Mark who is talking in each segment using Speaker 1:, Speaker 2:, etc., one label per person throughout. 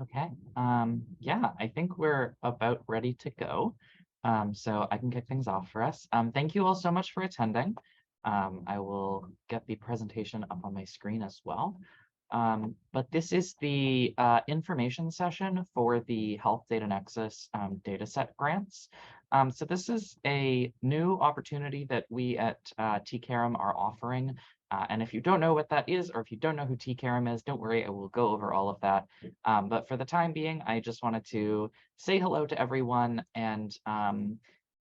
Speaker 1: Okay. Yeah, I think we're about ready to go. So I can kick things off for us. Thank you all so much for attending. I will get the presentation up on my screen as well. But this is the information session for the Health Data Nexus dataset grants. So this is a new opportunity that we at T-CAIREM are offering. And if you don't know what that is, or if you don't know who T-CAIREM is, don't worry, I will go over all of that. But for the time being, I just wanted to say hello to everyone and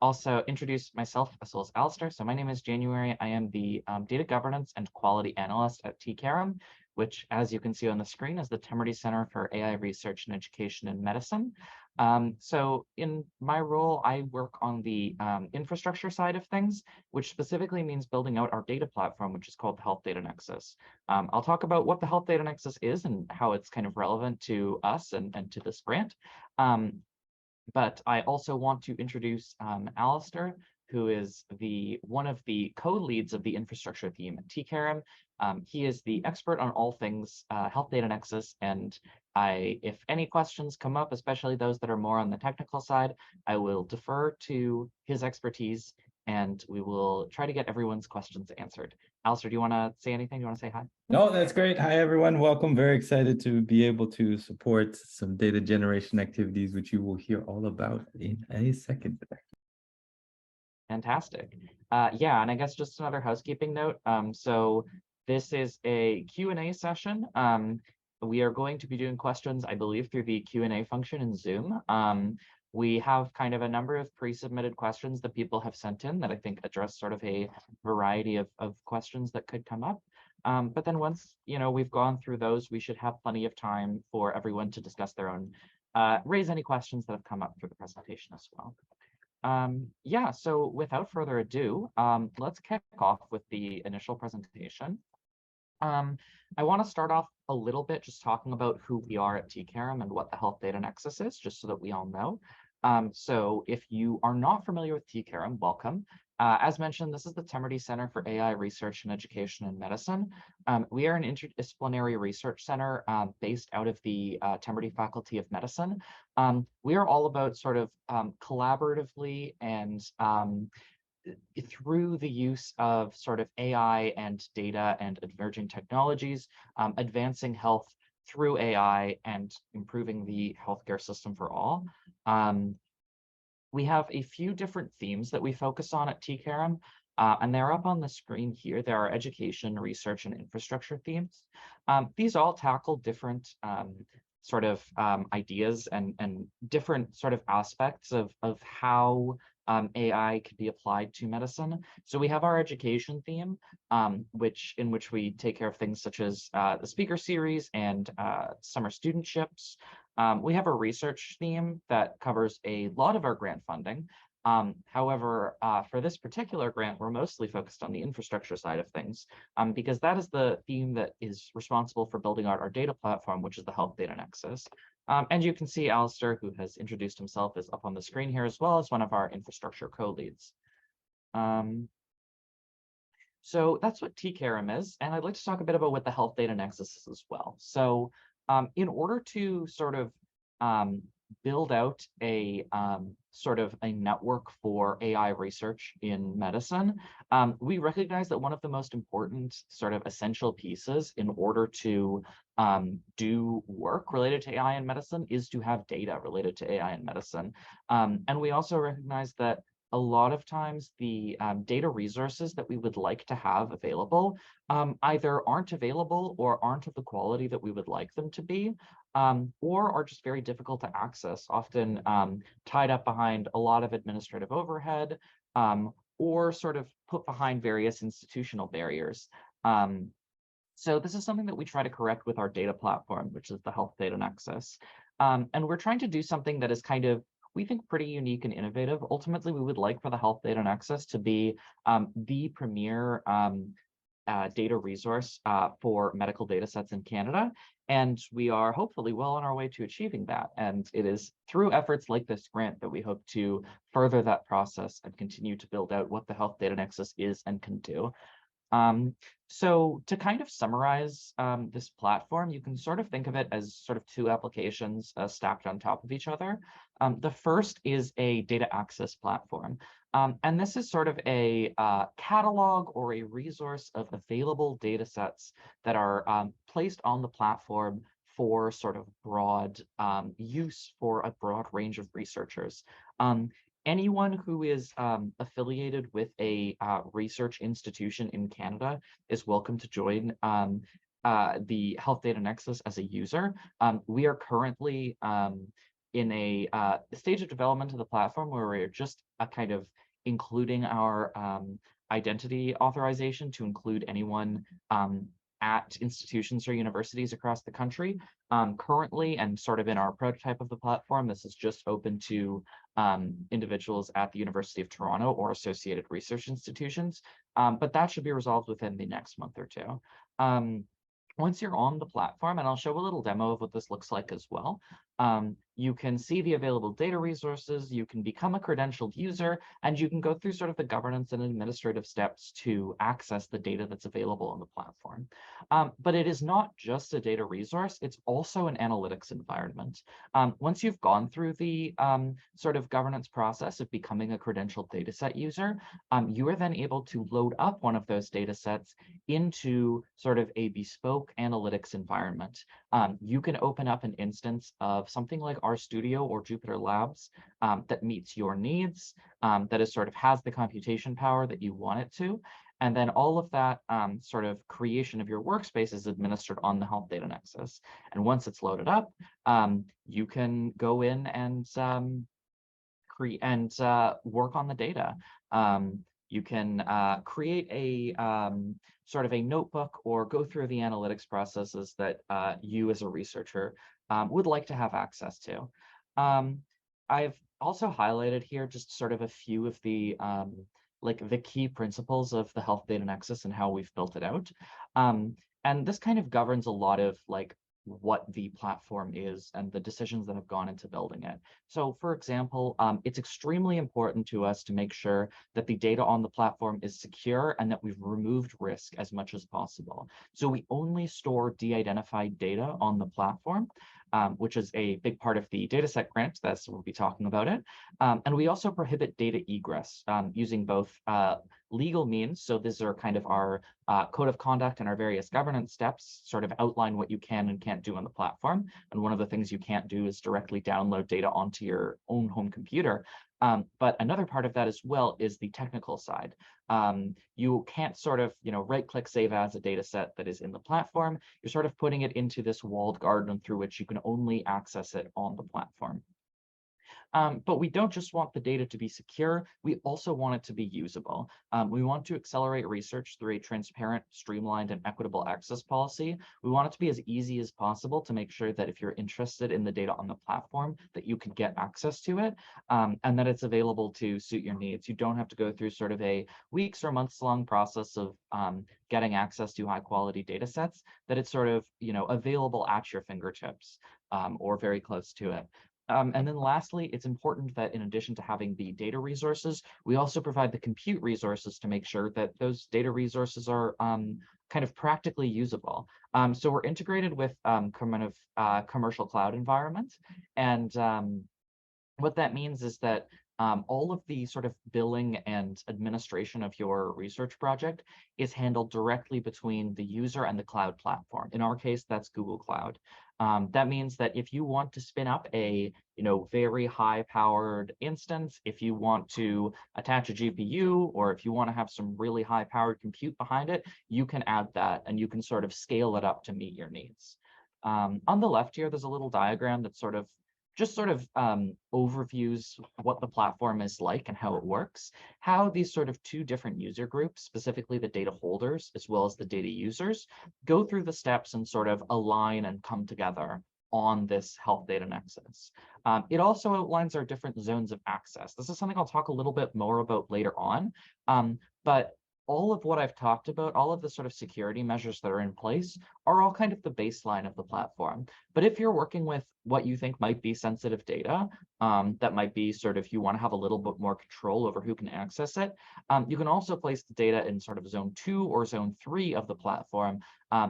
Speaker 1: also introduce myself as well as Alistair. So my name is January. I am the Data Governance and Quality Analyst at T-CAIREM, which, as you can see on the screen, is the Temerty Center for AI Research and Education in Medicine. So in my role, I work on the infrastructure side of things, which specifically means building out our data platform, which is called the Health Data Nexus. I'll talk about what the Health Data Nexus is and how it's kind of relevant to us and to this grant. But I also want to introduce Alistair, who is one of the co-leads of the infrastructure team at T-CAIREM. He is the expert on all things Health Data Nexus, and if any questions come up, especially those that are more on the technical side, I will defer to his expertise, and we will try to get everyone's questions answered. Alistair, do you want to say anything? Do you want to say hi?
Speaker 2: No, that's great. Hi, everyone. Welcome. Very excited to be able to support some data generation activities, which you will hear all about in a second.
Speaker 1: Fantastic. Yeah, and I guess just another housekeeping note. So this is a Q&A session. We are going to be doing questions, I believe, through the Q&A function in Zoom. We have kind of a number of pre-submitted questions that people have sent in that I think address sort of a variety of questions that could come up. But then once we've gone through those, we should have plenty of time for everyone to discuss their own, raise any questions that have come up through the presentation as well. Yeah, so without further ado, let's kick off with the initial presentation. I want to start off a little bit just talking about who we are at T-CAIREM and what the Health Data Nexus is, just so that we all know. So if you are not familiar with T-CAIREM, welcome. As mentioned, this is the Temerty Center for AI Research and Education in Medicine. We are an interdisciplinary research center based out of the Temerty Faculty of Medicine. We are all about sort of collaboratively and through the use of sort of AI and data and emerging technologies, advancing health through AI and improving the healthcare system for all. We have a few different themes that we focus on at T-CAIREM, and they're up on the screen here. There are education, research, and infrastructure themes. These all tackle different sort of ideas and different sort of aspects of how AI could be applied to medicine. So we have our education theme, in which we take care of things such as the speaker series and summer studentships. We have a research theme that covers a lot of our grant funding. However, for this particular grant, we're mostly focused on the infrastructure side of things, because that is the theme that is responsible for building out our data platform, which is the Health Data Nexus. And you can see Alistair, who has introduced himself, is up on the screen here, as well as one of our infrastructure co-leads. So that's what T-CAIREM is, and I'd like to talk a bit about what the Health Data Nexus is as well. So in order to sort of build out a sort of a network for AI research in medicine, we recognize that one of the most important sort of essential pieces in order to do work related to AI in medicine is to have data related to AI in medicine. And we also recognize that a lot of times the data resources that we would like to have available either aren't available or aren't of the quality that we would like them to be, or are just very difficult to access, often tied up behind a lot of administrative overhead, or sort of put behind various institutional barriers. So this is something that we try to correct with our data platform, which is the Health Data Nexus. And we're trying to do something that is kind of, we think, pretty unique and innovative. Ultimately, we would like for the Health Data Nexus to be the premier data resource for medical data sets in Canada. And we are hopefully well on our way to achieving that. And it is through efforts like this grant that we hope to further that process and continue to build out what the Health Data Nexus is and can do. So to kind of summarize this platform, you can sort of think of it as sort of two applications stacked on top of each other. The first is a data access platform. And this is sort of a catalog or a resource of available data sets that are placed on the platform for sort of broad use for a broad range of researchers. Anyone who is affiliated with a research institution in Canada is welcome to join the Health Data Nexus as a user. We are currently in a stage of development of the platform where we're just kind of including our identity authorization to include anyone at institutions or universities across the country. Currently, and sort of in our prototype of the platform, this is just open to individuals at the University of Toronto or associated research institutions, but that should be resolved within the next month or two. Once you're on the platform, and I'll show a little demo of what this looks like as well, you can see the available data resources, you can become a credentialed user, and you can go through sort of the governance and administrative steps to access the data that's available on the platform. But it is not just a data resource, it's also an analytics environment. Once you've gone through the sort of governance process of becoming a credentialed dataset user, you are then able to load up one of those data sets into sort of a bespoke analytics environment. You can open up an instance of something like RStudio or Jupyter Labs that meets your needs, that is sort of has the computation power that you want it to. And then all of that sort of creation of your workspace is administered on the Health Data Nexus. And once it's loaded up, you can go in and create and work on the data. You can create a sort of a notebook or go through the analytics processes that you as a researcher would like to have access to. I've also highlighted here just sort of a few of the like the key principles of the Health Data Nexus and how we've built it out. And this kind of governs a lot of like what the platform is and the decisions that have gone into building it. So for example, it's extremely important to us to make sure that the data on the platform is secure and that we've removed risk as much as possible. So we only store de-identified data on the platform, which is a big part of the Dataset grant. We'll be talking about it. And we also prohibit data egress using both legal means. So these are kind of our code of conduct and our various governance steps sort of outline what you can and can't do on the platform. And one of the things you can't do is directly download data onto your own home computer. But another part of that as well is the technical side. You can't sort of, right-click save as a data set that is in the platform. You're sort of putting it into this walled garden through which you can only access it on the platform. But we don't just want the data to be secure, we also want it to be usable. We want to accelerate research through a transparent, streamlined, and equitable access policy. We want it to be as easy as possible to make sure that if you're interested in the data on the platform, that you can get access to it, and that it's available to suit your needs. You don't have to go through sort of a weeks or months long process of getting access to high quality data sets, that it's sort of, available at your fingertips or very close to it. And then lastly, it's important that in addition to having the data resources, we also provide the compute resources to make sure that those data resources are kind of practically usable. So we're integrated with commercial cloud environments. And what that means is that all of the sort of billing and administration of your research project is handled directly between the user and the cloud platform. In our case, that's Google Cloud. That means that if you want to spin up a very high-powered instance, if you want to attach a GPU, or if you want to have some really high-powered compute behind it, you can add that and you can sort of scale it up to meet your needs. On the left here, there's a little diagram that sort of overviews what the platform is like and how it works, how these sort of two different user groups, specifically the data holders as well as the data users, go through the steps and sort of align and come together on this Health Data Nexus. It also outlines our different zones of access. This is something I'll talk a little bit more about later on, but all of what I've talked about, all of the sort of security measures that are in place are all kind of the baseline of the platform. But if you're working with what you think might be sensitive data, that might be sort of you want to have a little bit more control over who can access it, you can also place the data in sort of zone 2 or zone 3 of the platform,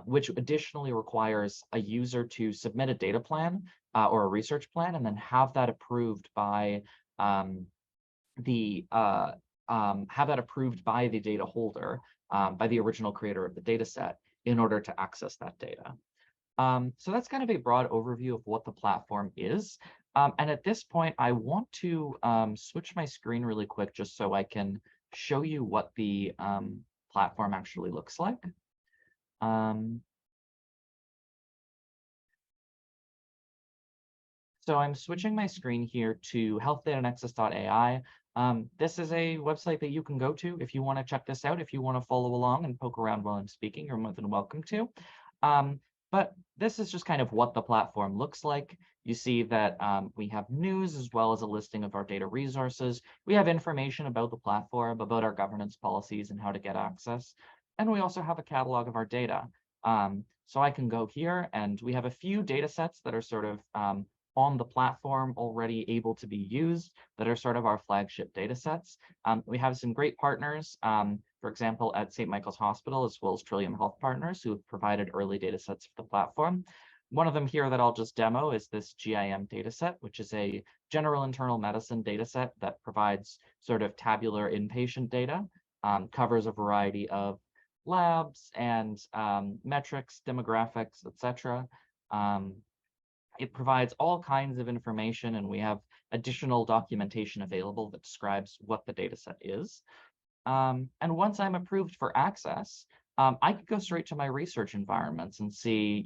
Speaker 1: which additionally requires a user to submit a data plan or a research plan and then have that approved by the data holder, by the original creator of the data set, in order to access that data. So that's kind of a broad overview of what the platform is. And at this point, I want to switch my screen really quick just so I can show you what the platform actually looks like. So I'm switching my screen here to healthdatanexus.ai. This is a website that you can go to if you want to check this out. If you want to follow along and poke around while I'm speaking, you're more than welcome to. But this is just kind of what the platform looks like. You see that we have news as well as a listing of our data resources. We have information about the platform, about our governance policies and how to get access. And we also have a catalog of our data. So I can go here and we have a few data sets that are sort of on the platform already able to be used that are sort of our flagship data sets. We have some great partners, for example, at St. Michael's Hospital, as well as Trillium Health Partners, who have provided early data sets for the platform. One of them here that I'll just demo is this GIM dataset, which is a general internal medicine dataset that provides sort of tabular inpatient data, covers a variety of labs and metrics, demographics, etc. It provides all kinds of information, and we have additional documentation available that describes what the data set is. And once I'm approved for access, I could go straight to my research environments and see,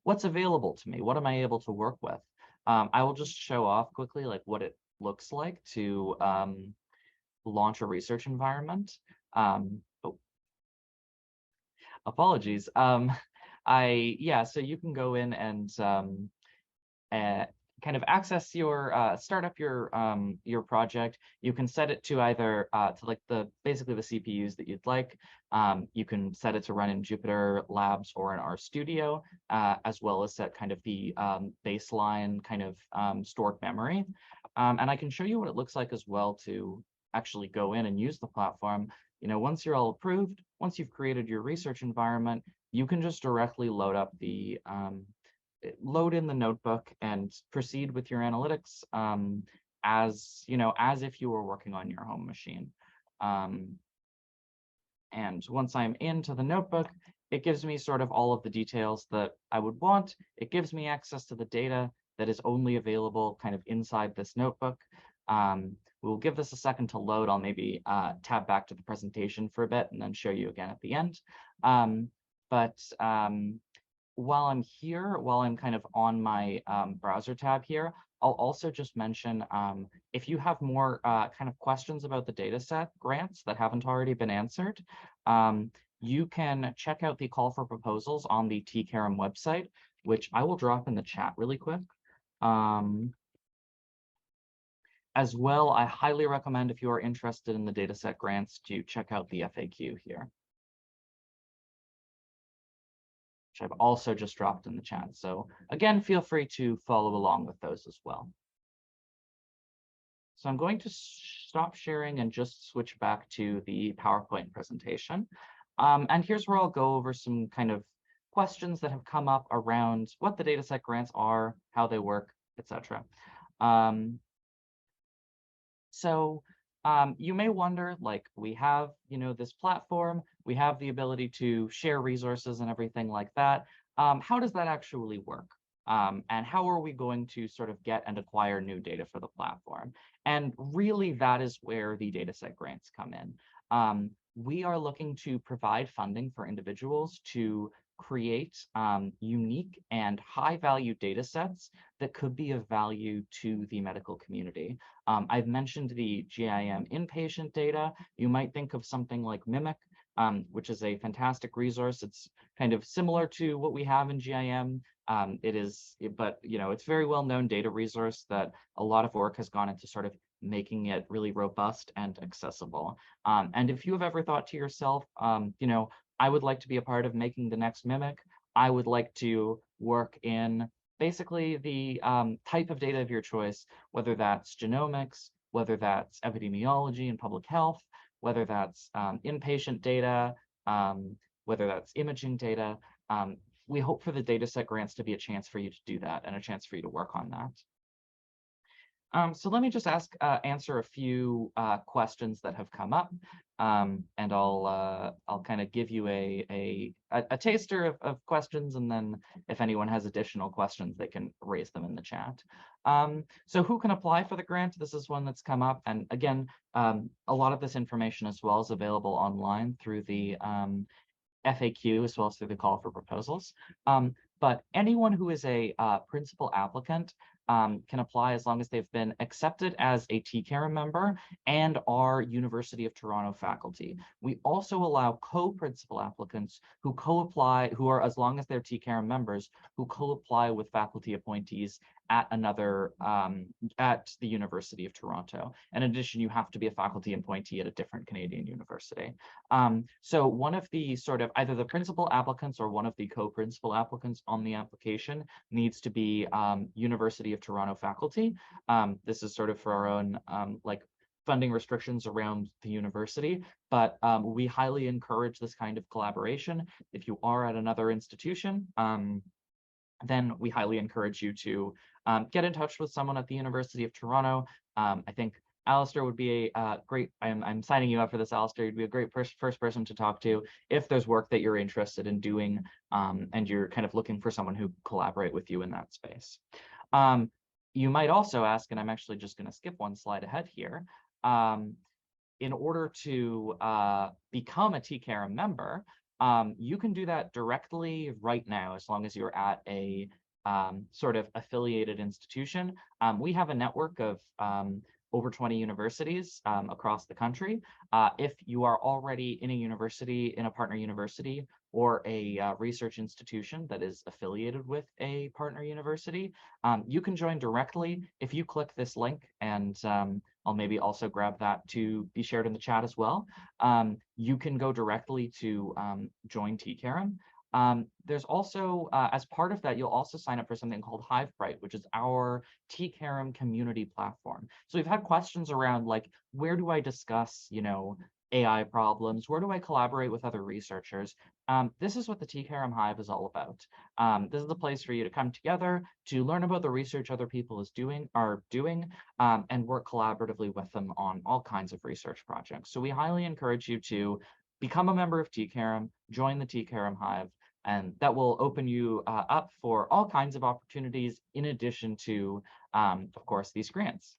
Speaker 1: what's available to me? What am I able to work with? I will just show off quickly like what it looks like to launch a research environment. Apologies. So you can go in and kind of access your start up your project. You can set it to either to like basically the CPUs that you'd like. You can set it to run in Jupyter Labs or in RStudio, as well as set kind of the baseline kind of stored memory. And I can show you what it looks like as well to actually go in and use the platform. Once you're all approved, once you've created your research environment, you can just directly load up the load in the notebook and proceed with your analytics as if you were working on your home machine. And once I'm into the notebook, it gives me sort of all of the details that I would want. It gives me access to the data that is only available kind of inside this notebook. We'll give this a second to load. I'll maybe tab back to the presentation for a bit and then show you again at the end. While I'm here, while I'm kind of on my browser tab here, I'll also just mention if you have more kind of questions about the dataset grants that haven't already been answered, you can check out the call for proposals on the T-CAIREM website, which I will drop in the chat really quick. As well, I highly recommend if you are interested in the dataset grants to check out the FAQ here, which I've also just dropped in the chat. So again, feel free to follow along with those as well. So I'm going to stop sharing and just switch back to the PowerPoint presentation. And here's where I'll go over some kind of questions that have come up around what the dataset grants are, how they work, etc. So you may wonder, like, we have, this platform, we have the ability to share resources and everything like that. How does that actually work? And how are we going to sort of get and acquire new data for the platform? And really, that is where the dataset grants come in. We are looking to provide funding for individuals to create unique and high-value data sets that could be of value to the medical community. I've mentioned the GIM inpatient data. You might think of something like Mimic, which is a fantastic resource. It's kind of similar to what we have in GIM. It's very well-known data resource that a lot of work has gone into sort of making it really robust and accessible. And if you have ever thought to yourself, I would like to be a part of making the next Mimic, I would like to work in basically the type of data of your choice, whether that's genomics, whether that's epidemiology and public health, whether that's inpatient data, whether that's imaging data. We hope for the dataset grants to be a chance for you to do that and a chance for you to work on that. So let me just answer a few questions that have come up, and I'll kind of give you a taster of questions, and then if anyone has additional questions, they can raise them in the chat. So who can apply for the grant? This is one that's come up, and again, a lot of this information as well is available online through the FAQ as well as through the call for proposals. But anyone who is a principal applicant can apply as long as they've been accepted as a T-CAIREM member and are University of Toronto faculty. We also allow co-principal applicants who co-apply, who are, as long as they're T-CAIREM members, who co-apply with faculty appointees at another, at the University of Toronto. In addition, you have to be a faculty appointee at a different Canadian university. So one of the sort of, either the principal applicants or one of the co-principal applicants on the application needs to be University of Toronto faculty. This is sort of for our own like funding restrictions around the university, but we highly encourage this kind of collaboration. If you are at another institution, then we highly encourage you to get in touch with someone at the University of Toronto. I think Alistair would be a great, I'm signing you up for this, Alistair. You'd be a great first person to talk to if there's work that you're interested in doing and you're kind of looking for someone who collaborate with you in that space. You might also ask, and I'm actually just going to skip one slide ahead here, in order to become a T-CAIREM member, you can do that directly right now, as long as you're at a sort of affiliated institution. We have a network of over 20 universities across the country. If you are already in a university, in a partner university, or a research institution that is affiliated with a partner university, you can join directly if you click this link, and I'll maybe also grab that to be shared in the chat as well. You can go directly to join T-CAIREM. There's also, as part of that, you'll also sign up for something called HiveBright, which is our T-CAIREM community platform. So we've had questions around, like, where do I discuss, AI problems? Where do I collaborate with other researchers? This is what the T-CAIREM Hive is all about. This is a place for you to come together to learn about the research other people are doing, and work collaboratively with them on all kinds of research projects. So we highly encourage you to become a member of T-CAIREM, join the T-CAIREM Hive, and that will open you up for all kinds of opportunities in addition to, of course, these grants.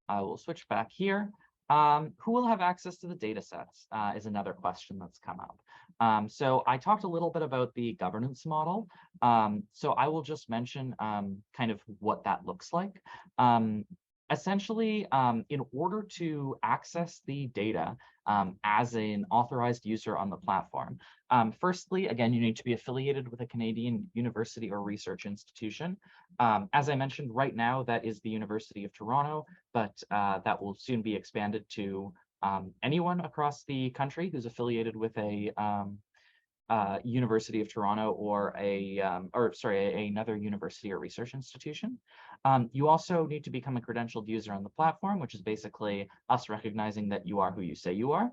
Speaker 1: I will switch back here. Who will have access to the data sets is another question that's come up. So I talked a little bit about the governance model. So I will just mention kind of what that looks like. Essentially, in order to access the data as an authorized user on the platform, firstly, again, you need to be affiliated with a Canadian university or research institution. As I mentioned, right now, that is the University of Toronto, but that will soon be expanded to anyone across the country who's affiliated with a University of Toronto or another university or research institution. You also need to become a credentialed user on the platform, which is basically us recognizing that you are who you say you are.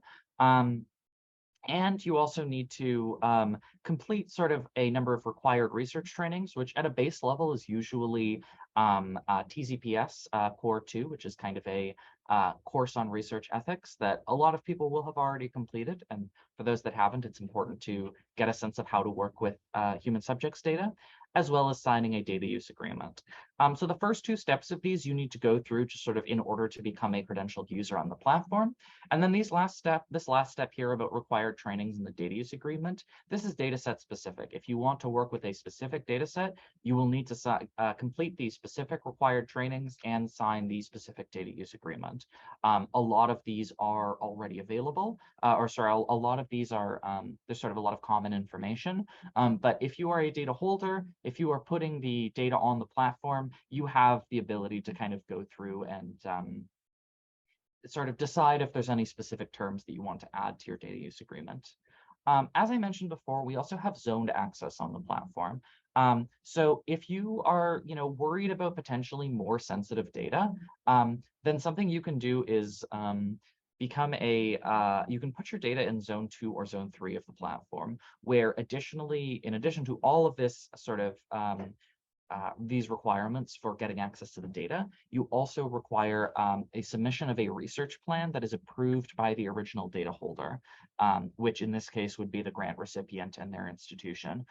Speaker 1: And you also need to complete sort of a number of required research trainings, which at a base level is usually TZPS Core 2, which is kind of a course on research ethics that a lot of people will have already completed. And for those that haven't, it's important to get a sense of how to work with human subjects data, as well as signing a data use agreement. So the first two steps of these you need to go through just sort of in order to become a credentialed user on the platform. And then this last step here about required trainings in the data use agreement, this is dataset specific. If you want to work with a specific dataset, you will need to complete the specific required trainings and sign the specific data use agreement. A lot of these are already available, a lot of these are, there's sort of a lot of common information. But if you are a data holder, if you are putting the data on the platform, you have the ability to kind of go through and sort of decide if there's any specific terms that you want to add to your data use agreement. As I mentioned before, we also have zoned access on the platform. So if you are, worried about potentially more sensitive data, then something you can do is you can put your data in zone 2 or zone 3 of the platform, where additionally, in addition to all of this sort of these requirements for getting access to the data, you also require a submission of a research plan that is approved by the original data holder, which in this case would be the grant recipient and their institution.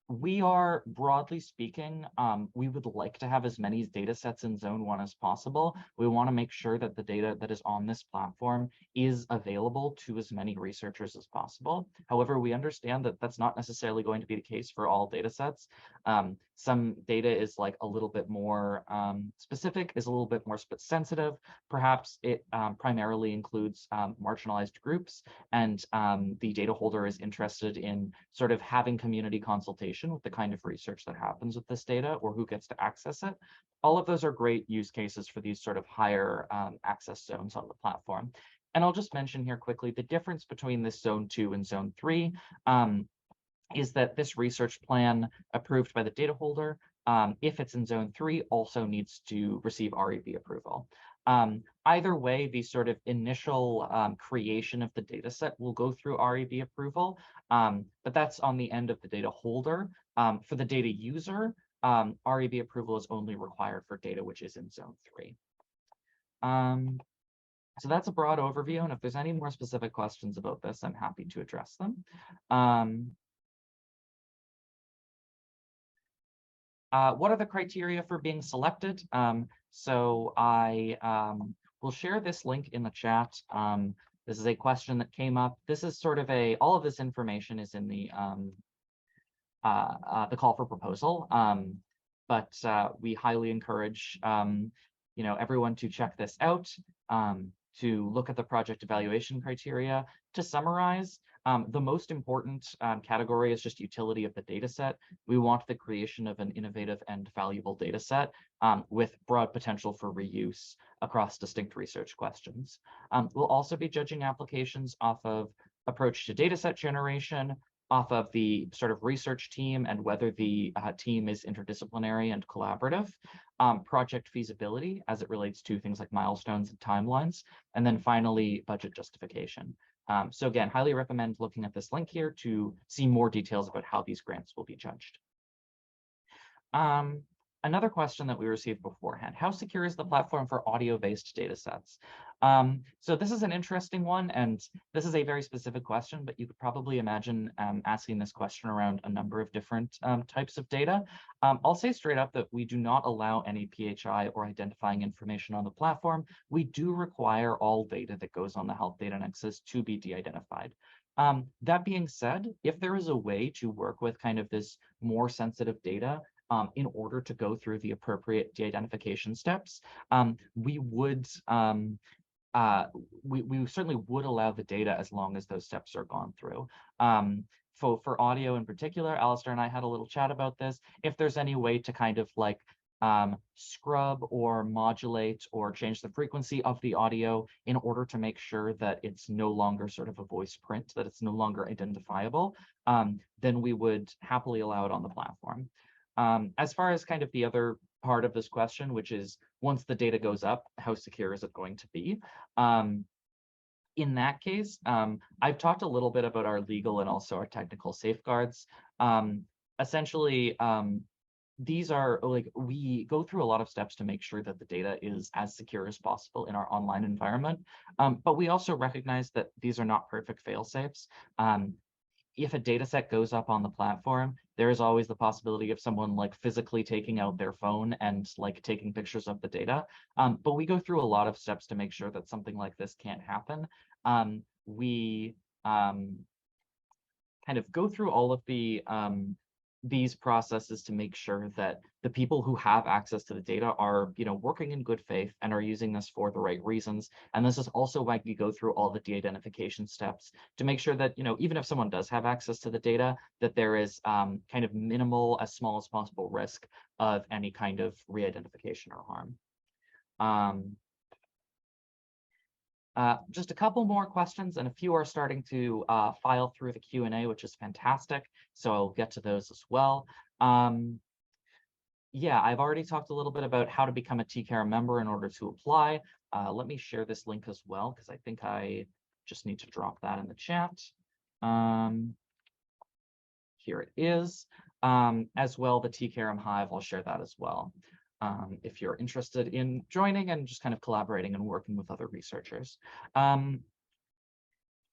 Speaker 1: We are, broadly speaking, we would like to have as many data sets in zone 1 as possible. We want to make sure that the data that is on this platform is available to as many researchers as possible. However, we understand that that's not necessarily going to be the case for all data sets. Some data is like a little bit more specific, is a little bit more sensitive. Perhaps it primarily includes marginalized groups, and the data holder is interested in sort of having community consultation with the kind of research that happens with this data or who gets to access it. All of those are great use cases for these sort of higher access zones on the platform. And I'll just mention here quickly the difference between this zone 2 and zone 3 is that this research plan approved by the data holder, if it's in zone 3, also needs to receive REB approval. Either way, the sort of initial creation of the data set will go through REB approval, but that's on the end of the data holder. For the data user, REB approval is only required for data which is in zone 3. So that's a broad overview, and if there's any more specific questions about this, I'm happy to address them. What are the criteria for being selected? So I will share this link in the chat. This is a question that came up. This is sort of all of this information is in the call for proposal, but we highly encourage everyone to check this out, to look at the project evaluation criteria. To summarize, the most important category is just utility of the data set. We want the creation of an innovative and valuable data set with broad potential for reuse across distinct research questions. We'll also be judging applications off of approach to data set generation, off of the sort of research team and whether the team is interdisciplinary and collaborative, project feasibility as it relates to things like milestones and timelines, and then finally, budget justification. So again, highly recommend looking at this link here to see more details about how these grants will be judged. Another question that we received beforehand: how secure is the platform for audio-based data sets? So this is an interesting one, and this is a very specific question, but you could probably imagine asking this question around a number of different types of data. I'll say straight up that we do not allow any PHI or identifying information on the platform. We do require all data that goes on the Health Data Nexus to be de-identified. That being said, if there is a way to work with kind of this more sensitive data in order to go through the appropriate de-identification steps, we certainly would allow the data as long as those steps are gone through. For audio in particular, Alistair and I had a little chat about this. If there's any way to kind of like scrub or modulate or change the frequency of the audio in order to make sure that it's no longer sort of a voice print, that it's no longer identifiable, then we would happily allow it on the platform. As far as kind of the other part of this question, which is once the data goes up, how secure is it going to be? In that case, I've talked a little bit about our legal and also our technical safeguards. Essentially, these are like, we go through a lot of steps to make sure that the data is as secure as possible in our online environment. But we also recognize that these are not perfect fail-safes. If a data set goes up on the platform, there is always the possibility of someone like physically taking out their phone and like taking pictures of the data. But we go through a lot of steps to make sure that something like this can't happen. We kind of go through all of these processes to make sure that the people who have access to the data are, working in good faith and are using this for the right reasons. And this is also why we go through all the de-identification steps to make sure that, even if someone does have access to the data, that there is kind of minimal, as small as possible risk of any kind of re-identification or harm. Just a couple more questions, and a few are starting to file through the Q&A, which is fantastic. So I'll get to those as well. Yeah, I've already talked a little bit about how to become a T-CAIREM member in order to apply. Let me share this link as well, because I think I just need to drop that in the chat. Here it is. As well, the T-CAIREM Hive, I'll share that as well. If you're interested in joining and just kind of collaborating and working with other researchers.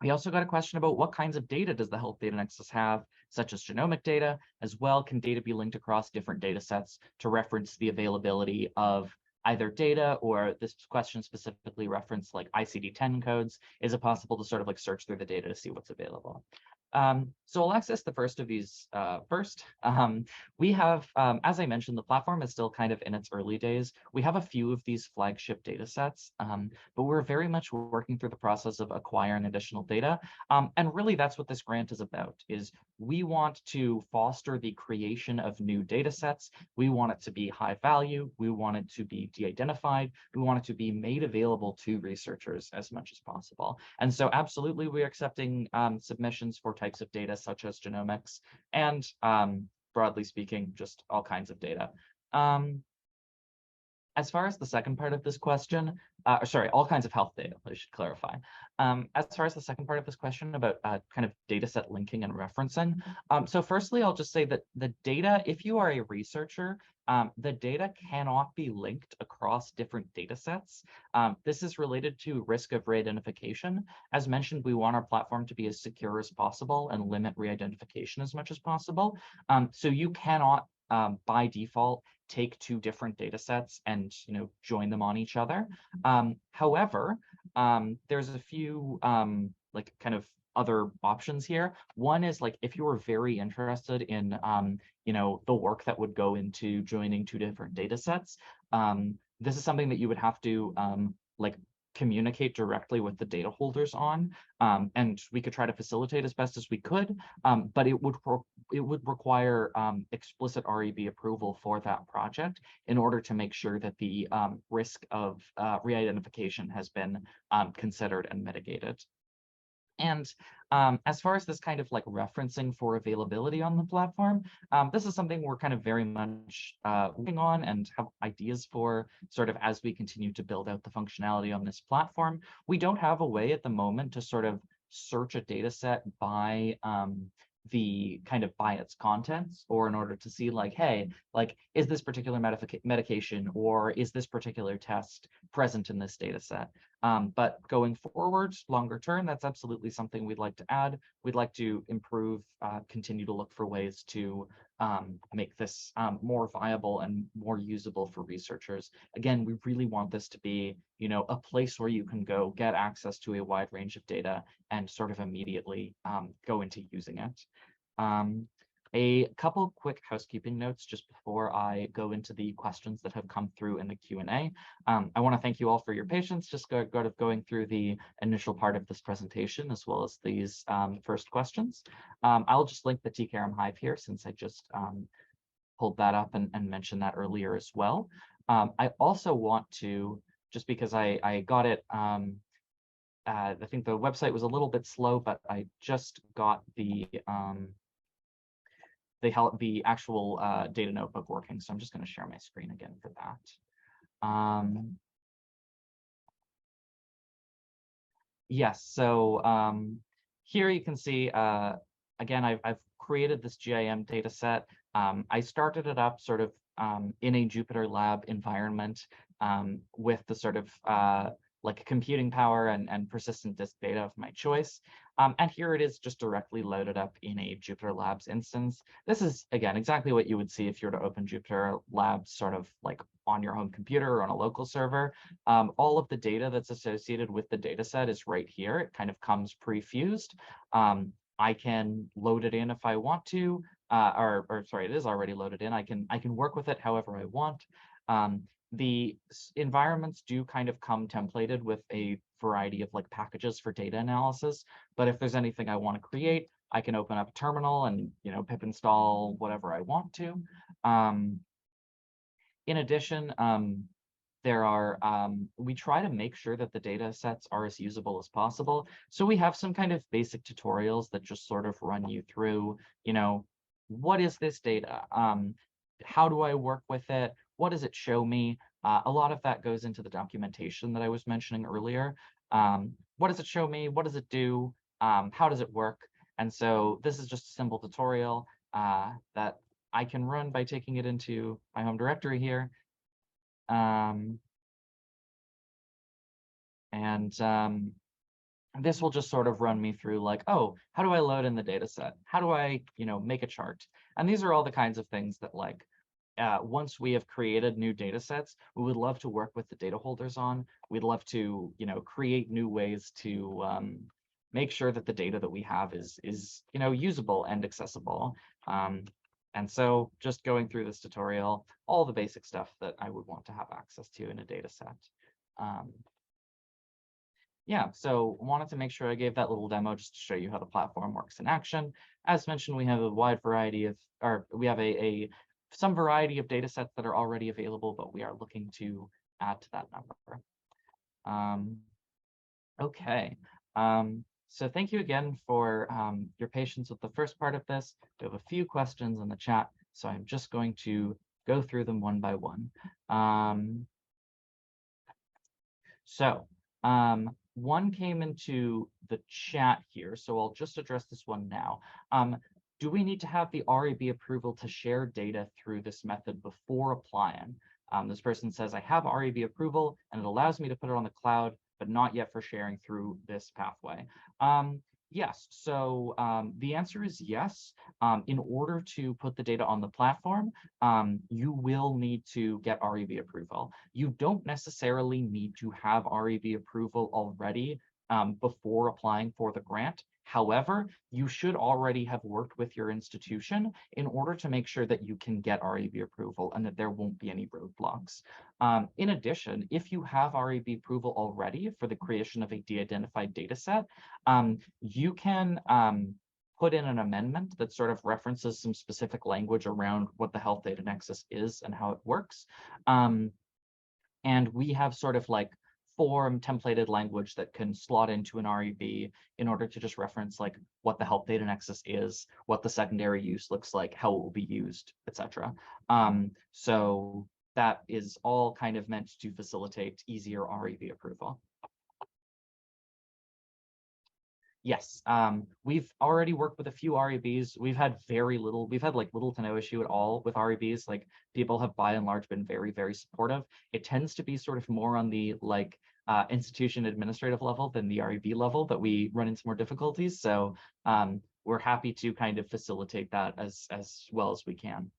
Speaker 1: We also got a question about what kinds of data does the Health Data Nexus have, such as genomic data. As well, can data be linked across different data sets to reference the availability of either data, or this question specifically referenced like ICD-10 codes? Is it possible to sort of like search through the data to see what's available? So I'll access the first of these first. We have, as I mentioned, the platform is still kind of in its early days. We have a few of these flagship data sets, but we're very much working through the process of acquiring additional data. And really that's what this grant is about, is we want to foster the creation of new data sets. We want it to be high value. We want it to be de-identified. We want it to be made available to researchers as much as possible. And so absolutely, we're accepting submissions for types of data such as genomics and broadly speaking, just all kinds of data. As far as the second part of this question, sorry, all kinds of health data, I should clarify. As far as the second part of this question about kind of data set linking and referencing. So firstly, I'll just say that the data, if you are a researcher, the data cannot be linked across different data sets. This is related to risk of re-identification. As mentioned, we want our platform to be as secure as possible and limit re-identification as much as possible. So you cannot, by default, take two different data sets and join them on each other. However, there's a few like kind of other options here. One is like if you were very interested in the work that would go into joining two different data sets, this is something that you would have to like communicate directly with the data holders on, and we could try to facilitate as best as we could, but it would require explicit REB approval for that project in order to make sure that the risk of re-identification has been considered and mitigated. And as far as this kind of like referencing for availability on the platform, this is something we're kind of very much working on and have ideas for sort of as we continue to build out the functionality on this platform. We don't have a way at the moment to sort of search a data set by by its contents, or in order to see like, hey, like, is this particular medication or is this particular test present in this data set? But going forward, longer term, that's absolutely something we'd like to add. We'd like to improve, continue to look for ways to make this more viable and more usable for researchers. Again, we really want this to be, a place where you can go get access to a wide range of data and sort of immediately go into using it. A couple quick housekeeping notes just before I go into the questions that have come through in the Q&A. I want to thank you all for your patience, just going through the initial part of this presentation, as well as these first questions. I'll just link the T-CAIREM Hive here, since I just pulled that up and mentioned that earlier as well. I also want to, just because I got it, I think the website was a little bit slow, but I just got the actual data notebook working. So I'm just going to share my screen again for that. Yes, so here you can see, again, I've created this GIM data set. I started it up sort of in a Jupyter Lab environment with the sort of like computing power and persistent disk data of my choice. And here it is just directly loaded up in a Jupyter Labs instance. This is, again, exactly what you would see if you were to open Jupyter Labs sort of like on your home computer or on a local server. All of the data that's associated with the data set is right here. It kind of comes pre-fused. I can load it in if I want to, or sorry, it is already loaded in. I can work with it however I want. The environments do kind of come templated with a variety of like packages for data analysis, but if there's anything I want to create, I can open up a terminal and pip install whatever I want to. In addition, we try to make sure that the data sets are as usable as possible. So we have some kind of basic tutorials that just sort of run you through, what is this data? How do I work with it? What does it show me? A lot of that goes into the documentation that I was mentioning earlier. What does it show me? What does it do? How does it work? And so this is just a simple tutorial that I can run by taking it into my home directory here. This will just sort of run me through like, oh, how do I load in the data set? How do I, make a chart? And these are all the kinds of things that like, once we have created new data sets, we would love to work with the data holders on. We'd love to, create new ways to make sure that the data that we have is usable and accessible. And so just going through this tutorial, all the basic stuff that I would want to have access to in a data set. Yeah, so wanted to make sure I gave that little demo just to show you how the platform works in action. As mentioned, we have a wide variety of, or we have some variety of data sets that are already available, but we are looking to add to that number. Okay, so thank you again for your patience with the first part of this. We have a few questions in the chat, so I'm just going to go through them one by one. One came into the chat here, so I'll just address this one now. Do we need to have the RAB approval to share data through this method before applying? This person says, I have RAB approval and it allows me to put it on the cloud, but not yet for sharing through this pathway. Yes, so the answer is yes. In order to put the data on the platform, you will need to get RAB approval. You don't necessarily need to have RAB approval already before applying for the grant. However, you should already have worked with your institution in order to make sure that you can get RAB approval and that there won't be any roadblocks. In addition, if you have RAB approval already for the creation of a de-identified data set, you can put in an amendment that sort of references some specific language around what the Health Data Nexus is and how it works. And we have sort of like form templated language that can slot into an RAB in order to just reference like what the Health Data Nexus is, what the secondary use looks like, how it will be used, etc. So that is all kind of meant to facilitate easier RAB approval. Yes, we've already worked with a few RABs. We've had like little to no issue at all with RABs. Like people have by and large been very, very supportive. It tends to be sort of more on the like institution administrative level than the RAB level that we run into more difficulties. So we're happy to kind of facilitate that as well as we can.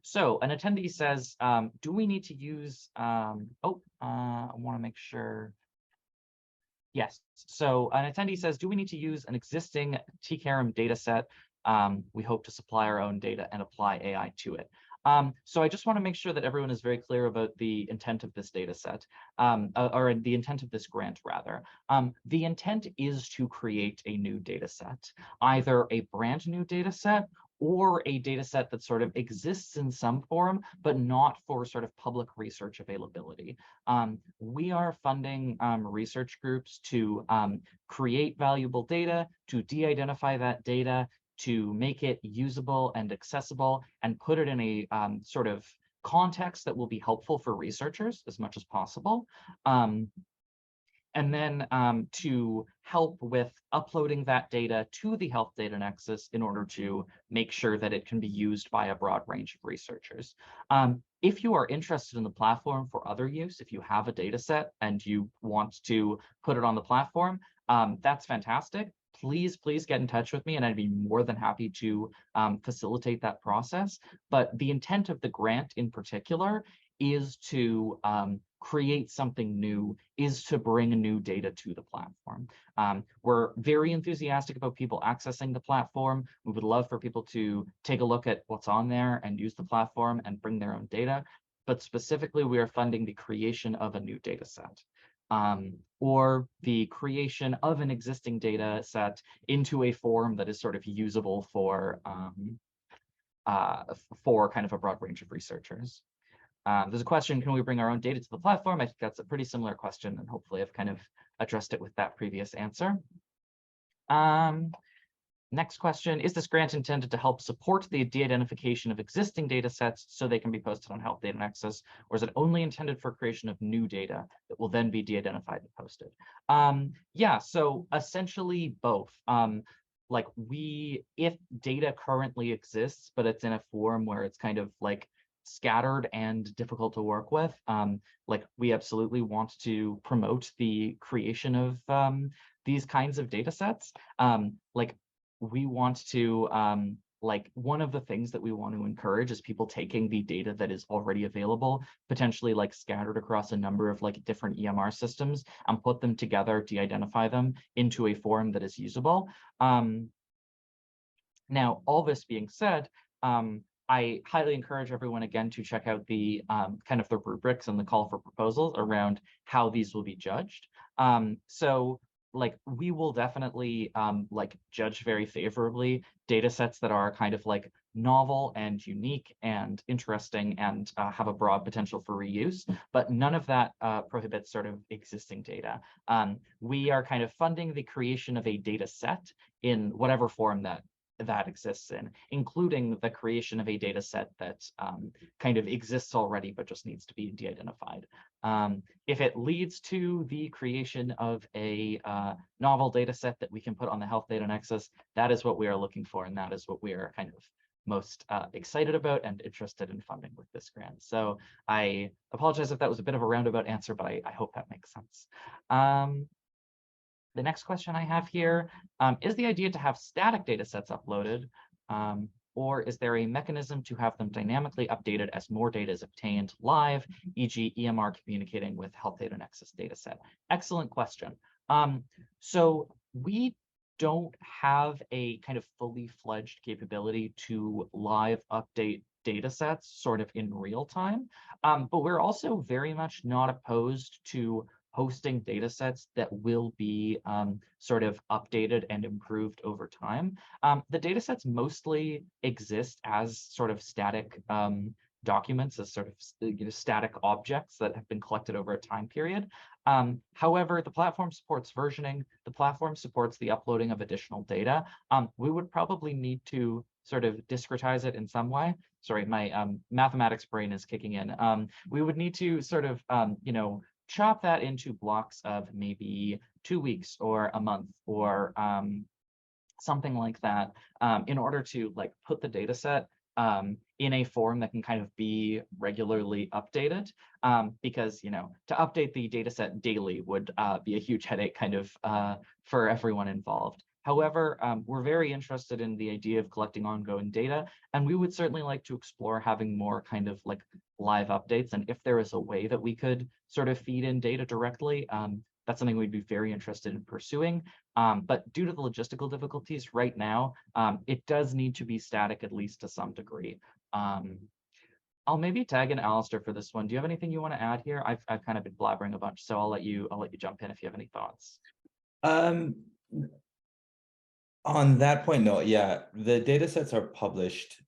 Speaker 1: So an attendee says, do we need to use, I want to make sure. Yes, so an attendee says, do we need to use an existing T-CAIREM data set? We hope to supply our own data and apply AI to it. So I just want to make sure that everyone is very clear about the intent of this data set, or the intent of this grant, rather. The intent is to create a new data set, either a brand new data set or a data set that sort of exists in some form, but not for sort of public research availability. We are funding research groups to create valuable data, to de-identify that data, to make it usable and accessible, and put it in a sort of context that will be helpful for researchers as much as possible. And then to help with uploading that data to the Health Data Nexus in order to make sure that it can be used by a broad range of researchers. If you are interested in the platform for other use, if you have a data set and you want to put it on the platform, that's fantastic. Please get in touch with me and I'd be more than happy to facilitate that process. But the intent of the grant in particular is to create something new, is to bring new data to the platform. We're very enthusiastic about people accessing the platform. We would love for people to take a look at what's on there and use the platform and bring their own data. But specifically, we are funding the creation of a new data set. Or the creation of an existing data set into a form that is sort of usable for for kind of a broad range of researchers. There's a question, can we bring our own data to the platform? I think that's a pretty similar question, and hopefully I've kind of addressed it with that previous answer. Next question, is this grant intended to help support the de-identification of existing data sets so they can be posted on Health Data Nexus, or is it only intended for creation of new data that will then be de-identified and posted? Yeah, so essentially both. Like if data currently exists, but it's in a form where it's kind of like scattered and difficult to work with, like we absolutely want to promote the creation of these kinds of data sets. Like we want to, like one of the things that we want to encourage is people taking the data that is already available, potentially like scattered across a number of like different EMR systems, and put them together, de-identify them into a form that is usable. Now, all this being said, I highly encourage everyone again to check out the kind of the rubrics and the call for proposals around how these will be judged. So like we will definitely like judge very favorably data sets that are kind of like novel and unique and interesting and have a broad potential for reuse, but none of that prohibits sort of existing data. We are kind of funding the creation of a data set in whatever form that exists in, including the creation of a data set that kind of exists already but just needs to be de-identified. If it leads to the creation of a novel data set that we can put on the Health Data Nexus, that is what we are looking for, and that is what we are kind of most excited about and interested in funding with this grant. So I apologize if that was a bit of a roundabout answer, but I hope that makes sense. The next question I have here, is the idea to have static data sets uploaded, or is there a mechanism to have them dynamically updated as more data is obtained live, e.g. EMR communicating with Health Data Nexus dataset? Excellent question. So we don't have a kind of fully fledged capability to live update data sets sort of in real time, but we're also very much not opposed to hosting data sets that will be sort of updated and improved over time. The data sets mostly exist as sort of static documents, as sort of static objects that have been collected over a time period. However, the platform supports versioning, the platform supports the uploading of additional data. We would probably need to sort of discretize it in some way. Sorry, my mathematics brain is kicking in. We would need to sort of, chop that into blocks of maybe 2 weeks or a month or something like that, in order to like put the data set in a form that can kind of be regularly updated, because to update the data set daily would be a huge headache kind of for everyone involved. However, we're very interested in the idea of collecting ongoing data, and we would certainly like to explore having more kind of like live updates. And if there is a way that we could sort of feed in data directly, that's something we'd be very interested in pursuing. But due to the logistical difficulties right now, it does need to be static, at least to some degree. I'll maybe tag in Alistair for this one. Do you have anything you want to add here? I've kind of been blabbering a bunch, so I'll let you jump in if you have any thoughts.
Speaker 2: On that point, no, yeah, the data sets are published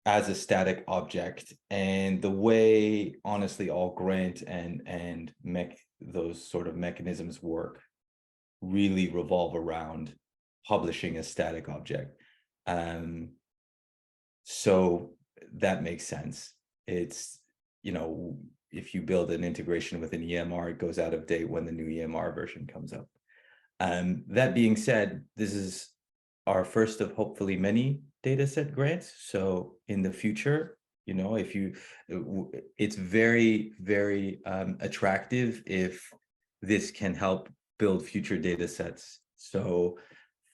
Speaker 2: as a static object, and the way, honestly, all grant and those sort of mechanisms work really revolve around publishing a static object. So that makes sense. It's, if you build an integration with an EMR, it goes out of date when the new EMR version comes up. That being said, this is our first of hopefully many dataset grants. So in the future, it's very, very attractive if this can help build future data sets. So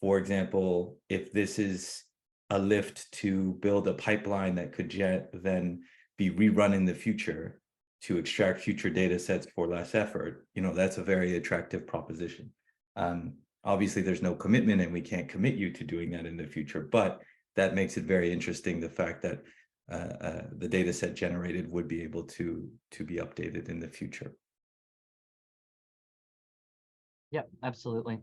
Speaker 2: for example, if this is a lift to build a pipeline that could then be rerun in the future to extract future data sets for less effort, that's a very attractive proposition. Obviously, there's no commitment and we can't commit you to doing that in the future, but that makes it very interesting, the fact that the data set generated would be able to be updated in the future.
Speaker 1: Yep, absolutely.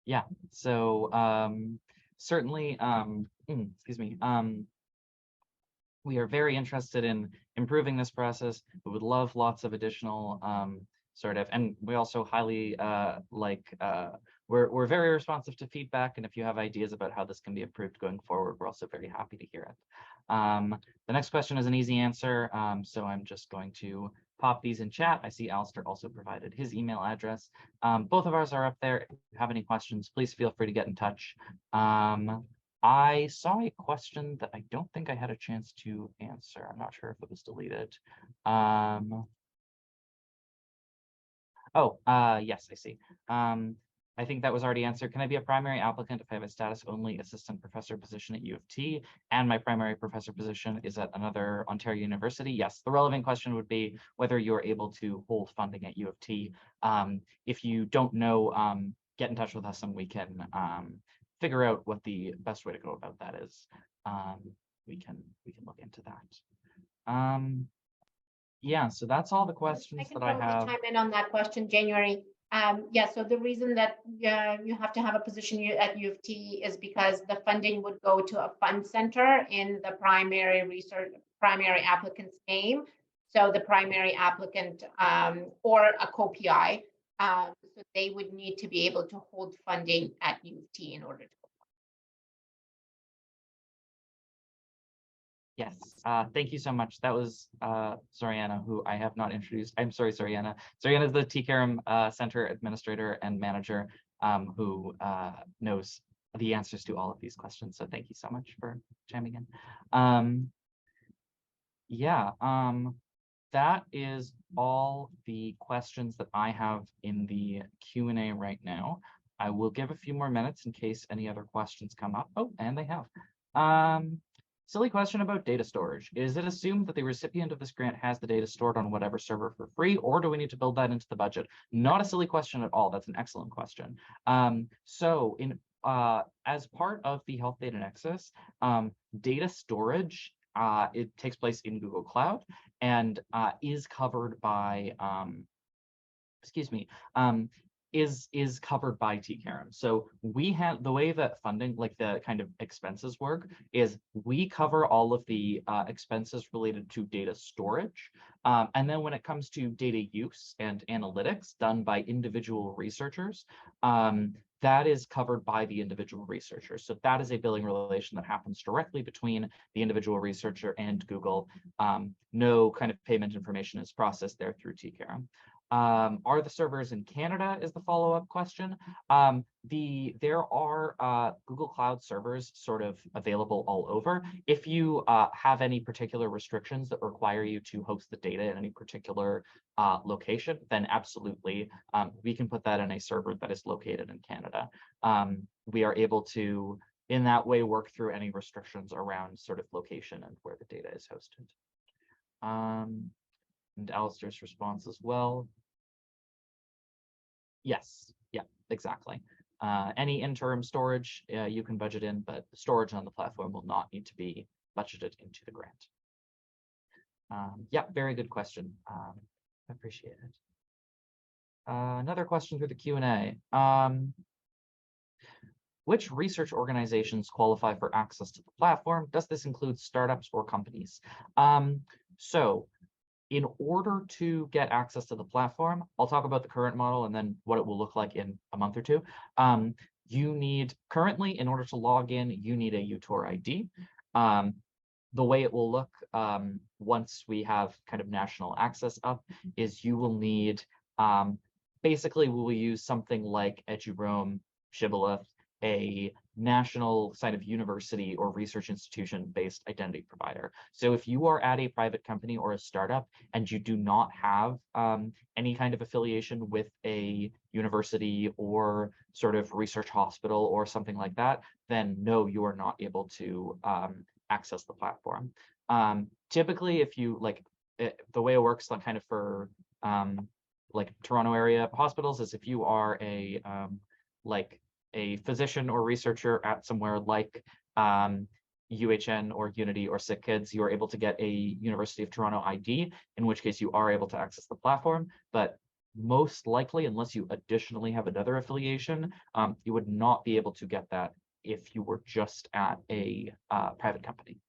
Speaker 1: Yeah, so certainly, excuse me, we are very interested in improving this process. We would love lots of additional and we also highly we're very responsive to feedback, and if you have ideas about how this can be improved going forward, we're also very happy to hear it. The next question is an easy answer, so I'm just going to pop these in chat. I see Alistair also provided his email address. Both of ours are up there. If you have any questions, please feel free to get in touch. I saw a question that I don't think I had a chance to answer. I'm not sure if it was deleted. Yes, I see. I think that was already answered. Can I be a primary applicant if I have a status only assistant professor position at U of T and my primary professor position is at another Ontario university? Yes, the relevant question would be whether you're able to hold funding at U of T. If you don't know, get in touch with us and we can figure out what the best way to go about that is. We can look into that. Yeah, so that's all the questions that I have.
Speaker 3: Chime in on that question, January. Yeah, so the reason that you have to have a position at U of T is because the funding would go to a fund center in the primary applicant's name. So the primary applicant or a co-PI, so they would need to be able to hold funding at U of T in order to.
Speaker 1: Yes, thank you so much. That was Zoriana, who I have not introduced. I'm sorry, Zoriana. Zoriana is the T-CAIREM Center Administrator and Manager who knows the answers to all of these questions. So thank you so much for chiming in. That is all the questions that I have in the Q&A right now. I will give a few more minutes in case any other questions come up. Oh, and they have. Silly question about data storage. Is it assumed that the recipient of this grant has the data stored on whatever server for free, or do we need to build that into the budget? Not a silly question at all. That's an excellent question. So as part of the Health Data Nexus, data storage, it takes place in Google Cloud and is covered by, is covered by T-CAIREM. So we have the way that funding, like the kind of expenses work, is we cover all of the expenses related to data storage. And then when it comes to data use and analytics done by individual researchers, that is covered by the individual researcher. So that is a billing relation that happens directly between the individual researcher and Google. No kind of payment information is processed there through T-CAIREM. Are the servers in Canada is the follow-up question. There are Google Cloud servers sort of available all over. If you have any particular restrictions that require you to host the data in any particular location, then absolutely, we can put that in a server that is located in Canada. We are able to, in that way, work through any restrictions around sort of location and where the data is hosted. And Alistair's response as well. Yes, yeah, exactly. Any interim storage you can budget in, but storage on the platform will not need to be budgeted into the grant. Yeah, very good question. I appreciate it. Another question through the Q&A. Which research organizations qualify for access to the platform? Does this include startups or companies? So in order to get access to the platform, I'll talk about the current model and then what it will look like in a month or two. You need, currently, in order to log in, you need a UTOR ID. The way it will look once we have kind of national access up is you will need, basically we will use something like Eduroam, Shibboleth, a national side of university or research institution based identity provider. So if you are at a private company or a startup and you do not have any kind of affiliation with a university or sort of research hospital or something like that, then no, you are not able to access the platform. Typically, if you the way it works kind of for like Toronto area hospitals is if you are a physician or researcher at somewhere like UHN or Unity or Sick Kids, you are able to get a University of Toronto ID, in which case you are able to access the platform. But most likely, unless you additionally have another affiliation, you would not be able to get that if you were just at a private company.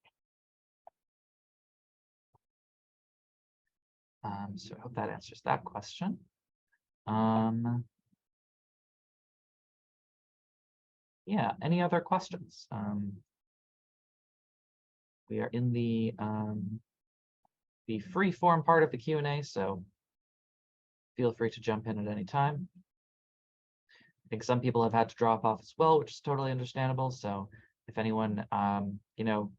Speaker 1: So I hope that answers that question. Yeah, any other questions? We are in the free form part of the Q&A, so feel free to jump in at any time. I think some people have had to drop off as well, which is totally understandable. So if anyone, you know,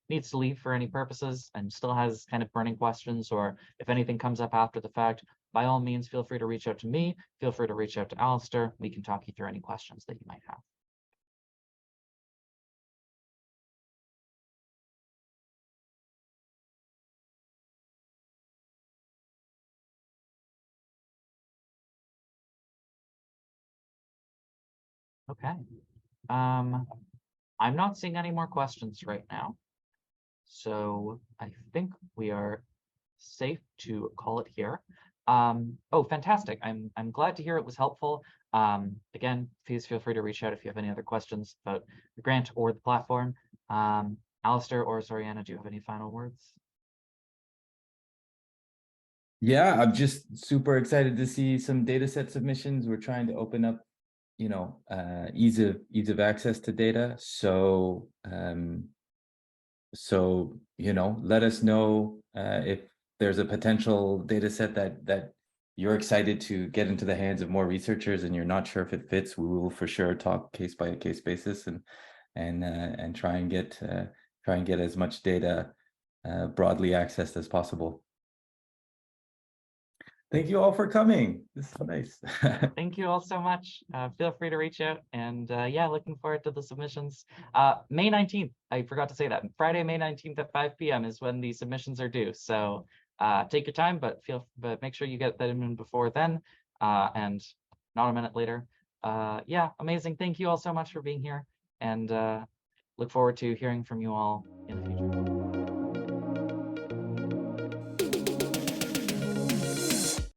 Speaker 1: needs to leave for any purposes and still has kind of burning questions, or if anything comes up after the fact, by all means, feel free to reach out to me. Feel free to reach out to Alistair. We can talk you through any questions that you might have. Okay. I'm not seeing any more questions right now. So I think we are safe to call it here. Oh, fantastic. I'm glad to hear it was helpful. Again, please feel free to reach out if you have any other questions about the grant or the platform. Alistair or Zoriana, do you have any final words?
Speaker 2: Yeah, I'm just super excited to see some data set submissions. We're trying to open up, you know, ease of access to data. So you know, let us know if there's a potential data set that you're excited to get into the hands of more researchers and you're not sure if it fits. We will for sure talk case by case basis and try and get as much data broadly accessed as possible. Thank you all for coming. This is nice.
Speaker 1: Thank you all so much. Feel free to reach out, and yeah, looking forward to the submissions. May 19th, I forgot to say that. Friday, May 19th at 5 p.m. is when the submissions are due. So take your time, but make sure you get that in before then, and not a minute later. Yeah, amazing. Thank you all so much for being here, and look forward to hearing from you all in the future.